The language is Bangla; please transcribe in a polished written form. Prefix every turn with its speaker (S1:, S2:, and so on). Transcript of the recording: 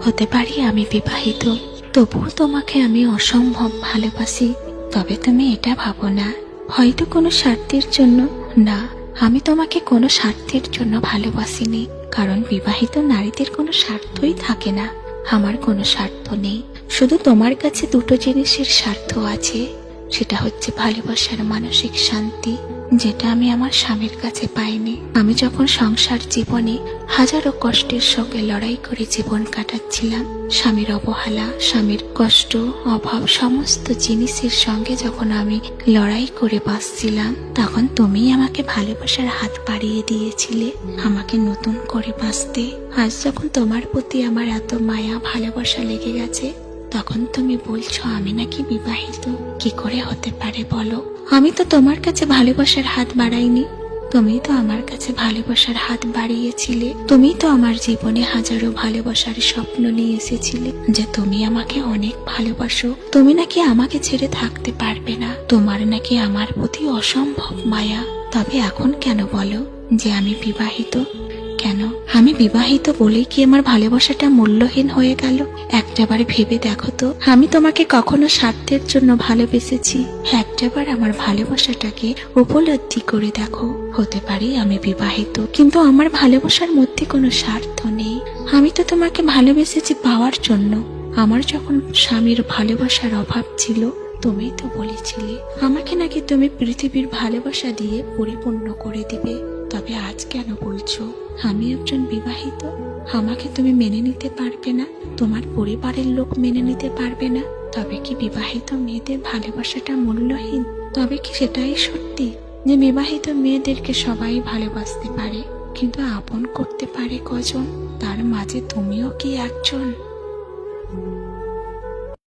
S1: হতে পারি আমি বিবাহিত, তবুও তোমাকে আমি অসম্ভব ভালোবাসি। তবে তুমি এটা ভাবো না হয়তো কোনো স্বার্থের জন্য। না, আমি তোমাকে কোনো স্বার্থের জন্য ভালোবাসিনি, কারণ বিবাহিত নারীদের কোনো স্বার্থই থাকে না। আমার কোনো স্বার্থ নেই, শুধু তোমার কাছে দুটো জিনিসের স্বার্থ আছে। সেটা হচ্ছে ভালোবাসার মানসিক শান্তি, যেটা আমি আমার স্বামীর কাছে পাইনি। আমি যখন সংসার জীবনে হাজারো কষ্টের সঙ্গে লড়াই করে জীবন কাটাচ্ছিলাম, স্বামীর অবহেলা, স্বামীর কষ্ট, অভাব সমস্ত জিনিসের সঙ্গে যখন আমি লড়াই করে বাঁচছিলাম, তখন তুমি আমাকে ভালোবাসার হাত বাড়িয়ে দিয়েছিলে আমাকে নতুন করে বাঁচতে। আজ যখন তোমার প্রতি আমার এত মায়া ভালোবাসা লেগে গেছে, তখন তুমি বলছো আমি নাকি বিবাহিত। কি করে হতে পারে বলো? আমি তো তোমার কাছে ভালোবাসার হাত বাড়াইনি, তুমি তো আমার কাছে ভালোবাসার হাত বাড়িয়েছিলে। তুমি তো আমার জীবনে হাজারো ভালোবাসার স্বপ্ন নিয়ে এসেছিলে, যে তুমি আমাকে অনেক ভালোবাসো, তুমি নাকি আমাকে ছেড়ে থাকতে পারবে না, তোমার নাকি আমার প্রতি অসম্ভব মায়া। তবে এখন কেন বলো যে আমি বিবাহিত? কেন আমি বিবাহিত বলেই কি আমার ভালোবাসাটা মূল্যহীন হয়ে গেল? একটাবার ভেবে দেখো তো, আমি তোমাকে কখনো স্বার্থের জন্য ভালোবেসেছি? একটাবার আমার ভালোবাসাটাকে উপলব্ধি করে দেখো। হতে পারি আমি বিবাহিত, কিন্তু আমার ভালোবাসার মধ্যে কোনো স্বার্থ নেই। আমি তো তোমাকে ভালোবেসেছি পাওয়ার জন্য। আমার যখন স্বামীর ভালোবাসার অভাব ছিল, তুমি তো বলেছিলে আমাকে নাকি তুমি পৃথিবীর ভালোবাসা দিয়ে পরিপূর্ণ করে দিবে। তবে আজ কেন বলছো আমি একজন বিবাহিত? আমাকে তুমি মেনে নিতে পারবে না, তোমার পরিবারের লোক মেনে নিতে পারবে না। তবে কি বিবাহিত মেয়েদের ভালোবাসাটা মূল্যহীন? তবে কি সেটাই সত্যি যে বিবাহিত মেয়েদেরকে সবাই ভালোবাসতে পারে, কিন্তু আপন করতে পারে কজন? তার মাঝে তুমিও কি একজন?